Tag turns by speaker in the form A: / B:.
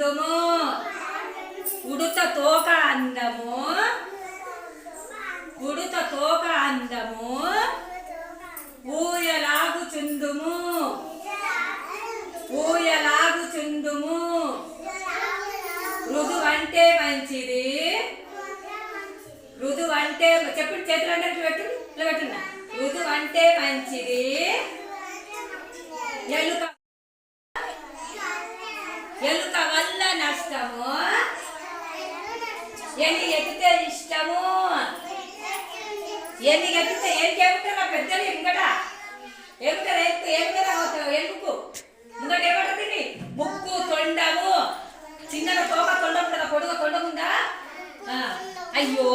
A: చుందుము ఉడుత తోక అందము ఉడుత తోక అందము ఊయలాగు చుందుము ఊయలాగు చుందుము రుదువంటే మంచిది రుదువంటే చెప్పండి చేతులు అంటే ఇట్లా పెట్టు ఇట్లా పెట్టున్నా రుదువంటే మంచిది ఎలుక ఎలుక వల్ల నష్టము ఎన్ని ఎక్కితే ఇష్టము ఎన్ని ఎక్కితే ఏం చెబుతారా పెద్దలు ఇంకట ఏమిటారు ఎలుకు ఇంకటి ఏమంటుంది ముక్కు తొండము చిన్నగా తోక తొండ ఉంటుందా పొడుగు తొండముందా అయ్యో